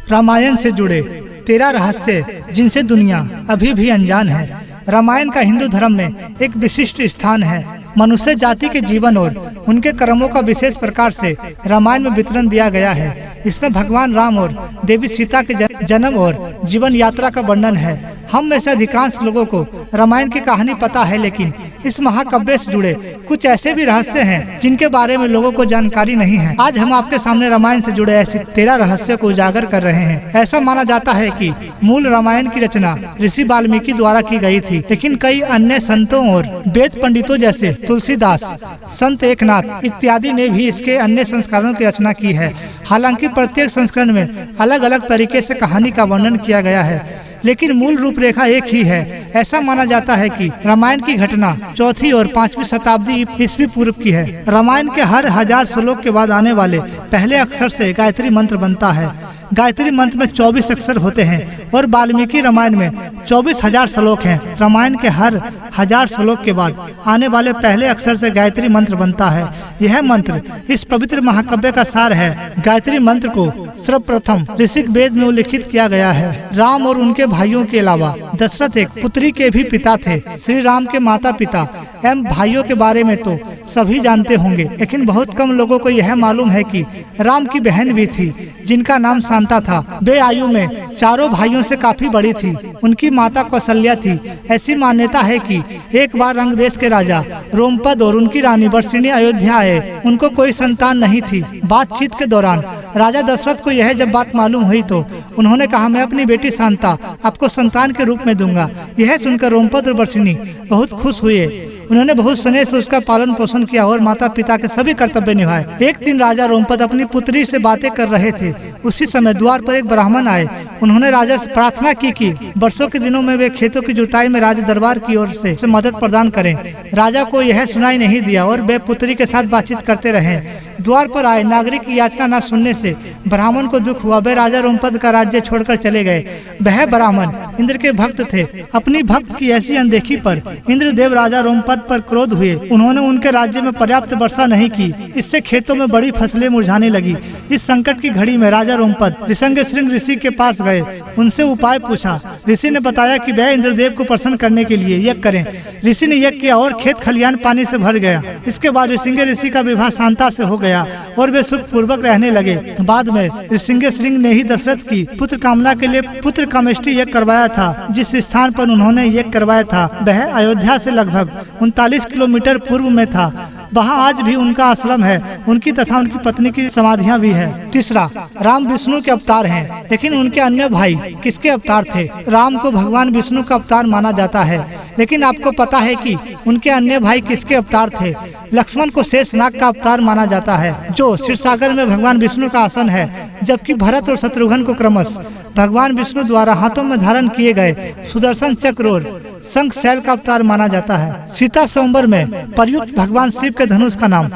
रामायण से जुड़े 13 रहस्य जिनसे दुनिया अभी भी अनजान है। रामायण का हिंदू धर्म में एक विशिष्ट स्थान है। मनुष्य जाति के जीवन और उनके कर्मों का विशेष प्रकार से रामायण में वितरण दिया गया है। इसमें भगवान राम और देवी सीता के जन्म और जीवन यात्रा का वर्णन है। हम में से अधिकांश लोगों को रामायण की कहानी पता है, लेकिन इस महाकाव्य से जुड़े कुछ ऐसे भी रहस्य हैं जिनके बारे में लोगों को जानकारी नहीं है। आज हम आपके सामने रामायण से जुड़े ऐसे 13 रहस्य को उजागर कर रहे हैं। ऐसा माना जाता है कि मूल रामायण की रचना ऋषि वाल्मीकि द्वारा की गई थी, लेकिन कई अन्य संतों और वेद पंडितों जैसे तुलसीदास, संत एकनाथ इत्यादि ने भी इसके अन्य संस्करणों की रचना की है। हालांकि प्रत्येक संस्करण में अलग अलग तरीके से कहानी का वर्णन किया गया है, लेकिन मूल रूपरेखा एक ही है। ऐसा माना जाता है कि रामायण की घटना 4वीं और 5वीं शताब्दी ईस्वी पूर्व की है। रामायण के हर 1000 श्लोक के बाद आने वाले पहले अक्षर से गायत्री मंत्र बनता है। गायत्री मंत्र में 24 अक्षर होते हैं और वाल्मीकि रामायण में 24,000 श्लोक हैं। रामायण के हर 1000 श्लोक के बाद आने वाले पहले अक्षर से गायत्री मंत्र बनता है। यह मंत्र इस पवित्र महाकाव्य का सार है। गायत्री मंत्र को सर्वप्रथम ऋषिक वेद में उल्लिखित किया गया है। राम और उनके भाइयों के अलावा दशरथ एक पुत्री के भी पिता थे। श्री राम के माता पिता एवं भाइयों के बारे में तो सभी जानते होंगे, लेकिन बहुत कम लोगों को यह मालूम है कि राम की बहन भी थी जिनका नाम शांता था। वे आयु में चारों भाइयों से काफी बड़ी थी। उनकी माता कौशल्या थी। ऐसी मान्यता है कि एक बार रंग देश के राजा रोमपद और उनकी रानी वर्षिणी अयोध्या आए। उनको कोई संतान नहीं थी। बातचीत के दौरान राजा दशरथ को यह जब बात मालूम हुई तो उन्होंने कहा, मैं अपनी बेटी शांता आपको संतान के रूप में दूंगा। यह सुनकर रोमपद और वर्षिणी बहुत खुश हुए। उन्होंने बहुत स्नेह से उसका पालन पोषण किया और माता पिता के सभी कर्तव्य निभाए। एक दिन राजा रोमपद अपनी पुत्री से बातें कर रहे थे। उसी समय द्वार पर एक ब्राह्मण आए। उन्होंने राजा से प्रार्थना की कि वर्षों के दिनों में वे खेतों की जुताई में राज दरबार की ओर से मदद प्रदान करें। राजा को यह सुनाई नहीं दिया और वे पुत्री के साथ बातचीत करते रहे। द्वार पर आए नागरिक की याचना न सुनने से ब्राह्मण को दुख हुआ। वे राजा रोमपद का राज्य छोड़कर चले गए। वह ब्राह्मण इंद्र के भक्त थे। अपनी भक्त की ऐसी अनदेखी पर इंद्रदेव राजा रोमपद पर क्रोध हुए। उन्होंने उनके राज्य में पर्याप्त वर्षा नहीं की। इससे खेतों में बड़ी फसलें मुरझाने लगी। इस संकट की घड़ी में राजा रोमपद ऋषंगशृंग ऋषि के पास गए। उनसे उपाय पूछा। ऋषि ने बताया कि वह इंद्रदेव को प्रसन्न करने के लिए यज्ञ करें। ऋषि ने यज्ञ किया और खेत खलियान पानी से भर गया। इसके बाद ऋषिंग ऋषि का विवाह शांता से हो गया और वे सुख पूर्वक रहने लगे। बाद में ऋषिंगशृंग ने ही दशरथ की पुत्र कामना के लिए पुत्र कामेष्टि यज्ञ करवाया था। जिस स्थान पर उन्होंने यज्ञ करवाया था वह अयोध्या से लगभग 39 किलोमीटर पूर्व में था। वहाँ आज भी उनका आश्रम है। उनकी तथा उनकी पत्नी की समाधियाँ भी है। तीसरा, राम विष्णु के अवतार हैं, लेकिन उनके अन्य भाई किसके अवतार थे? राम को भगवान विष्णु का अवतार माना जाता है, लेकिन आपको पता है कि उनके अन्य भाई किसके अवतार थे? लक्ष्मण को शेषनाग का अवतार माना जाता है, जो क्षीरसागर में भगवान विष्णु का आसन है, जबकि भरत और शत्रुघ्न को क्रमश भगवान विष्णु द्वारा हाथों में धारण किए गए सुदर्शन चक्र और शंख शैल का अवतार माना जाता है। सीता स्वयंवर में प्रयुक्त भगवान शिव के धनुष का नाम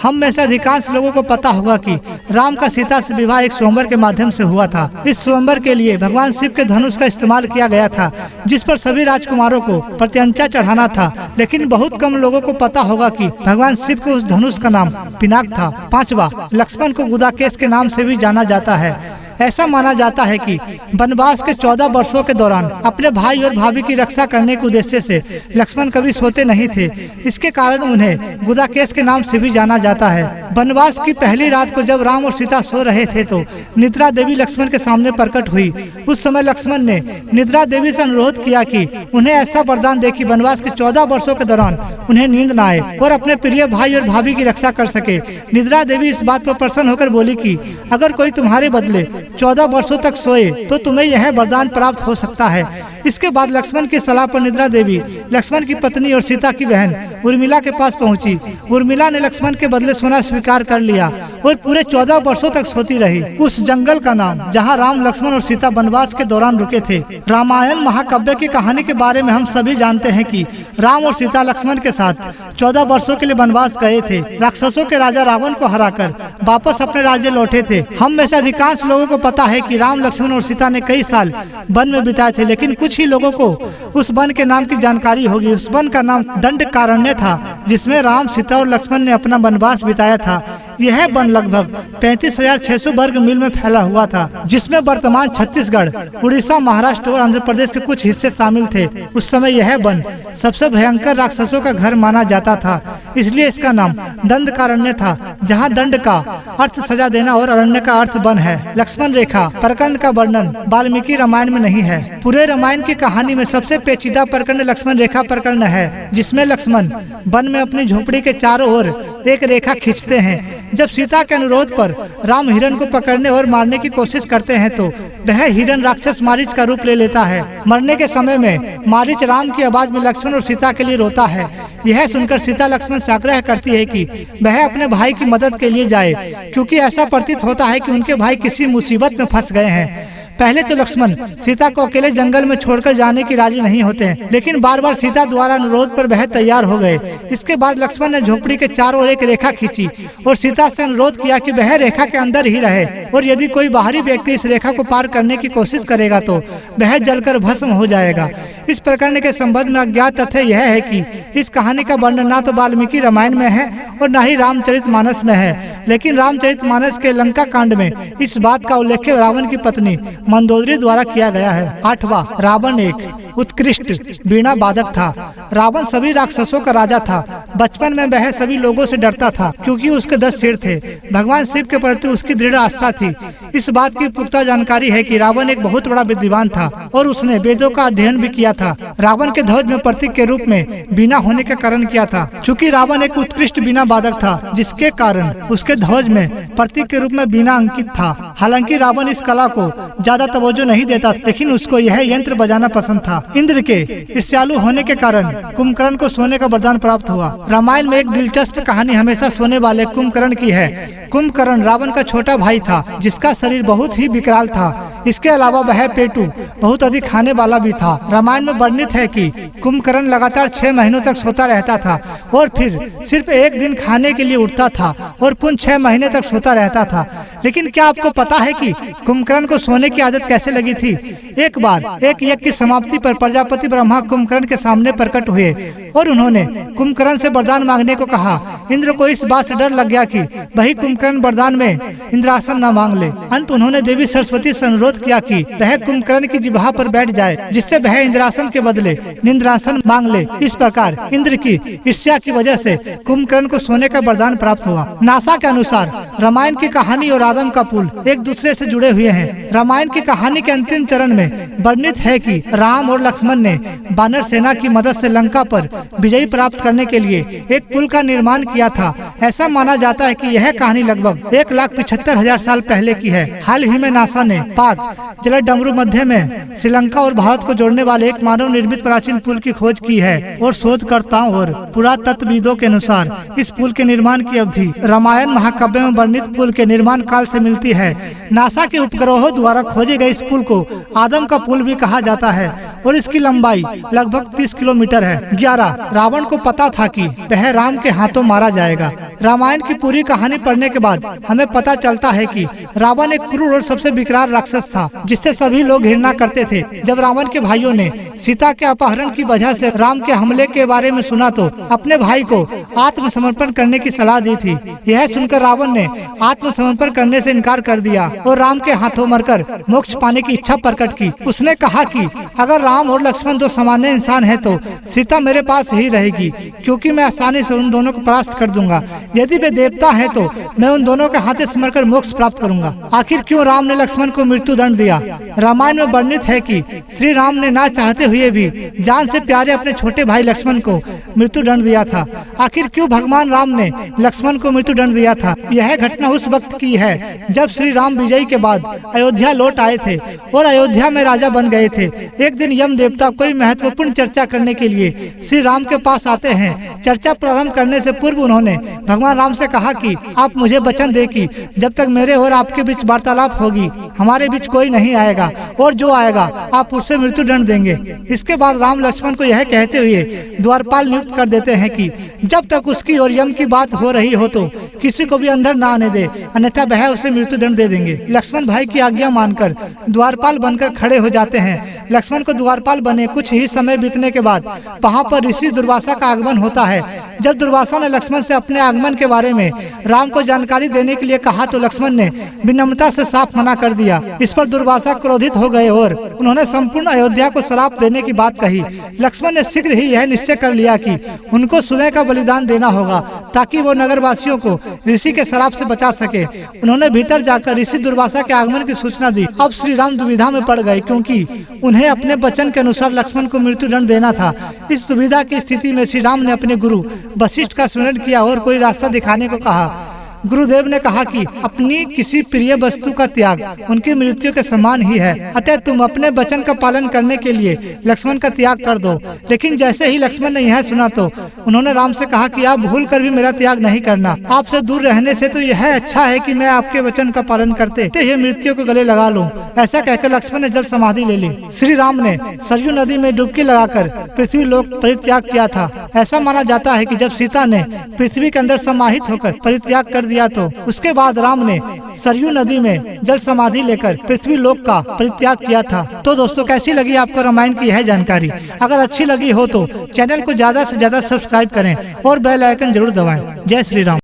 हम में से अधिकांश लोगों को पता होगा कि राम का सीता से विवाह एक स्वयंवर के माध्यम से हुआ था। इस स्वयंवर के लिए भगवान शिव के धनुष का इस्तेमाल किया गया था, जिस पर सभी राजकुमारों को प्रत्यंचा चढ़ाना था। लेकिन बहुत कम लोगों को पता होगा कि भगवान शिव के उस धनुष का नाम पिनाक था। पांचवा, लक्ष्मण को गुदाकेश के नाम से भी जाना जाता है। ऐसा माना जाता है कि वनवास के 14 वर्षों के दौरान अपने भाई और भाभी की रक्षा करने के उद्देश्य से लक्ष्मण कभी सोते नहीं थे। इसके कारण उन्हें गुदाकेश के नाम से भी जाना जाता है। वनवास की पहली रात को जब राम और सीता सो रहे थे तो निद्रा देवी लक्ष्मण के सामने प्रकट हुई। उस समय लक्ष्मण ने निद्रा देवी से अनुरोध किया कि उन्हें ऐसा वरदान दे कि वनवास के 14 वर्षों के दौरान उन्हें नींद न आए और अपने प्रिय भाई और भाभी की रक्षा कर सके। निद्रा देवी इस बात पर प्रसन्न होकर बोली कि अगर कोई तुम्हारे बदले 14 वर्षों तक सोए तो तुम्हें यह वरदान प्राप्त हो सकता है। इसके बाद लक्ष्मण की सलाह पर निद्रा देवी लक्ष्मण की पत्नी और सीता की बहन उर्मिला के पास पहुंची। उर्मिला ने लक्ष्मण के बदले सोना स्वीकार कर लिया और पूरे 14 वर्षों तक सोती रही। उस जंगल का नाम जहां राम, लक्ष्मण और सीता वनवास के दौरान रुके थे। रामायण महाकाव्य की कहानी के बारे में हम सभी जानते हैं कि राम और सीता लक्ष्मण के साथ 14 वर्षों के लिए वनवास गए थे। राक्षसों के राजा रावण को हराकर वापस अपने राज्य लौटे थे। हम में से अधिकांश लोगों को पता है कि राम, लक्ष्मण और सीता ने कई साल वन में बिताए थे, लेकिन कुछ ही लोगों को उस वन के नाम की जानकारी होगी। उस वन का नाम दंडकारण्य था, जिसमें राम, सीता और लक्ष्मण ने अपना वनवास बिताया था। यह वन लगभग 35,600 वर्ग मील में फैला हुआ था, जिसमें वर्तमान छत्तीसगढ़, उड़ीसा, महाराष्ट्र और आंध्र प्रदेश के कुछ हिस्से शामिल थे। उस समय यह वन सबसे भयंकर राक्षसों का घर माना जाता था, इसलिए इसका नाम दंडकारण्य था, जहाँ दंड का अर्थ सजा देना और अरण्य का अर्थ वन है। लक्ष्मण रेखा प्रकरण का वर्णन वाल्मीकि रामायण में नहीं है। पूरे रामायण की कहानी में सबसे पेचीदा प्रकरण लक्ष्मण रेखा प्रकरण है, जिसमें लक्ष्मण वन में अपनी झोपड़ी के चारों ओर एक रेखा खींचते हैं। जब सीता के अनुरोध पर राम हिरण को पकड़ने और मारने की कोशिश करते हैं तो वह हिरण राक्षस मारीच का रूप ले लेता है। मरने के समय में मारीच राम की आवाज में लक्ष्मण और सीता के लिए रोता है। यह सुनकर सीता लक्ष्मण से आग्रह करती है कि वह अपने भाई की मदद के लिए जाए, क्योंकि ऐसा प्रतीत होता है कि उनके भाई किसी मुसीबत में फंस गए हैं। पहले तो लक्ष्मण सीता को अकेले जंगल में छोड़कर जाने की राजी नहीं होते हैं, लेकिन बार बार सीता द्वारा अनुरोध पर वह तैयार हो गए। इसके बाद लक्ष्मण ने झोपड़ी के चारों ओर एक रेखा खींची और सीता से अनुरोध किया कि वह रेखा के अंदर ही रहे, और यदि कोई बाहरी व्यक्ति इस रेखा को पार करने की कोशिश करेगा तो वह जलकर भस्म हो जाएगा। इस प्रकरण के संबंध में अज्ञात तथ्य यह है कि इस कहानी का वर्णन न तो वाल्मीकि रामायण में है और न ही रामचरितमानस में है, लेकिन रामचरितमानस के लंका कांड में इस बात का उल्लेख रावण की पत्नी मंदोदरी द्वारा किया गया है। 8वां, रावण एक उत्कृष्ट वीणा वादक था। रावण सभी राक्षसों का राजा था। बचपन में वह सभी लोगों से डरता था, क्योंकि उसके 10 सिर थे। भगवान शिव के प्रति उसकी दृढ़ आस्था थी। इस बात की पुख्ता जानकारी है कि रावण एक बहुत बड़ा विद्वान था और उसने वेदों का अध्ययन भी किया था। रावण के ध्वज में प्रतीक के रूप में वीणा होने का कारण किया था। चूँकि रावण एक उत्कृष्ट वीणा वादक था, जिसके कारण उसके ध्वज में प्रतीक के रूप में वीणा अंकित था। हालांकि रावण इस कला को ज्यादा तवज्जो नहीं देता, लेकिन उसको यह यंत्र बजाना पसंद था। इंद्र के ईर्ष्यालु होने के कारण कुंभकर्ण को सोने का वरदान प्राप्त हुआ। रामायण में एक दिलचस्प कहानी हमेशा सोने वाले कुंभकर्ण की है। कुंभकर्ण रावण का छोटा भाई था, जिसका शरीर बहुत ही विकराल था। इसके अलावा वह पेटू बहुत अधिक खाने वाला भी था। रामायण में वर्णित है कि कुंभकर्ण लगातार 6 महीनों तक सोता रहता था और फिर सिर्फ एक दिन खाने के लिए उठता था और पुनः 6 महीने तक सोता रहता था। लेकिन क्या आपको पता है कि कुंभकर्ण को सोने की आदत कैसे लगी थी? एक बार एक यज्ञ की समाप्ति पर प्रजापति ब्रह्मा कुंभकर्ण के सामने प्रकट हुए और उन्होंने कुंभकर्ण से वरदान मांगने को कहा। इंद्र को इस बात से डर लग गया कि वही कुंभकर्ण वरदान में इंद्रासन न मांग ले। अंत उन्होंने देवी सरस्वती से अनुरोध किया कि वह कुंभकर्ण की जिह्वा पर बैठ जाए, जिससे वह इंद्रासन के बदले निंद्रासन मांग ले। इस प्रकार इंद्र की ईर्ष्या की वजह से कुंभकर्ण को सोने का वरदान प्राप्त हुआ। नासा के अनुसार रामायण की कहानी और आदम का पुल एक दूसरे से जुड़े हुए हैं। रामायण की कहानी के अंतिम चरण में वर्णित है कि राम और लक्ष्मण ने वानर सेना की मदद से लंका पर विजय प्राप्त करने के लिए एक पुल का निर्माण किया था। ऐसा माना जाता है कि यह कहानी लगभग 1,75,000 साल पहले की है। हाल ही में नासा ने पाक जल डमरू मध्य में श्रीलंका और भारत को जोड़ने वाले एक मानव निर्मित प्राचीन पुल की खोज की है और शोधकर्ताओं और पुरातत्वविदों के अनुसार इस पुल के निर्माण की अवधि रामायण महाकाव्य में वर्णित पुल के निर्माण काल से मिलती है। नासा के उपग्रहों द्वारा खोजे गए इस पुल को आदम का पुल भी कहा जाता है और इसकी लंबाई लगभग 30 किलोमीटर है। 11, रावण को पता था कि वह राम के हाथों मारा जाएगा। रामायण की पूरी कहानी पढ़ने के बाद हमें पता चलता है कि रावण एक क्रूर और सबसे विकराल राक्षस था, जिससे सभी लोग घृणा करते थे। जब रावण के भाइयों ने सीता के अपहरण की वजह से राम के हमले के बारे में सुना तो अपने भाई को आत्मसमर्पण करने की सलाह दी थी। यह सुनकर रावण ने आत्मसमर्पण करने से इनकार कर दिया और राम के हाथों मरकर मोक्ष पाने की इच्छा प्रकट की। उसने कहा कि अगर राम और लक्ष्मण दो सामान्य इंसान हैं तो सीता मेरे पास ही रहेगी, क्योंकि मैं आसानी से उन दोनों को परास्त कर दूंगा। यदि वे देवता हैं तो मैं उन दोनों के हाथे से मरकर मोक्ष प्राप्त करूंगा। आखिर क्यों राम ने लक्ष्मण को मृत्यु दंड दिया? रामायण में वर्णित है कि श्री राम ने ना चाहते हुए भी जान से प्यारे अपने छोटे भाई लक्ष्मण को मृत्यु दंड दिया था। आखिर क्यों भगवान राम ने लक्ष्मण को मृत्यु दंड दिया था? यह घटना उस वक्त की है जब श्री राम विजय के बाद अयोध्या लौट आए थे और अयोध्या में राजा बन गए थे। एक दिन यम देवता कोई महत्वपूर्ण चर्चा करने के लिए श्री राम के पास आते हैं। चर्चा प्रारंभ करने से पूर्व उन्होंने भगवान राम से कहा कि आप मुझे वचन दे कि जब तक मेरे और आपके बीच वार्तालाप होगी हमारे बीच कोई नहीं आएगा, और जो आएगा आप उससे मृत्यु दंड देंगे। इसके बाद राम लक्ष्मण को यह कहते हुए द्वारपाल नियुक्त कर देते हैं कि जब तक उसकी और यम की बात हो रही हो तो किसी को भी अंदर ना आने दे, अन्यथा वह उसे मृत्यु दंड दे देंगे। लक्ष्मण भाई की आज्ञा मानकर द्वारपाल बनकर खड़े हो जाते हैं। लक्ष्मण को द्वारपाल बने कुछ ही समय बीतने के बाद वहाँ पर ऋषि दुर्वासा का आगमन होता है, जब दुर्वासा ने लक्ष्मण से अपने आगमन के बारे में राम को जानकारी देने के लिए कहा तो लक्ष्मण ने विनम्रता से साफ मना कर दिया। इस पर दुर्वासा क्रोधित हो गए और उन्होंने संपूर्ण अयोध्या को श्राप देने की बात कही। लक्ष्मण ने शीघ्र ही यह निश्चय कर लिया कि उनको स्वयं का बलिदान देना होगा ताकि वो नगरवासियों को ऋषि के श्राप से बचा सके। उन्होंने भीतर जाकर ऋषि दुर्वासा के आगमन की सूचना दी। अब श्री राम दुविधा में पड़ गए क्योंकि उन्हें अपने वचन के अनुसार लक्ष्मण को मृत्यु दंड देना था। इस दुविधा की स्थिति में श्री राम ने अपने गुरु वशिष्ठ का स्मरण किया और कोई रास्ता दिखाने को कहा। गुरुदेव ने कहा कि अपनी किसी प्रिय वस्तु का त्याग उनकी मृत्यु के समान ही है, अतः तुम अपने वचन का पालन करने के लिए लक्ष्मण का त्याग कर दो। लेकिन जैसे ही लक्ष्मण ने यह सुना तो उन्होंने राम से कहा कि आप भूल कर भी मेरा त्याग नहीं करना। आपसे दूर रहने से तो यह अच्छा है कि मैं आपके वचन का पालन करते हुए मृत्यु को गले लगा लूं। ऐसा कहकर लक्ष्मण ने जल समाधि ले ली। श्री राम ने सरयू नदी में डुबकी लगाकर पृथ्वी लोक परित्याग किया था। ऐसा माना जाता है कि जब सीता ने पृथ्वी के अंदर समाहित होकर परित्याग कर दिया तो उसके बाद राम ने सरयू नदी में जल समाधि लेकर पृथ्वी लोक का परित्याग किया था। तो दोस्तों, कैसी लगी आपको रामायण की यह जानकारी? अगर अच्छी लगी हो तो चैनल को ज्यादा से ज्यादा सब्सक्राइब करें और बेल आइकन जरूर दबाएं। जय श्री राम।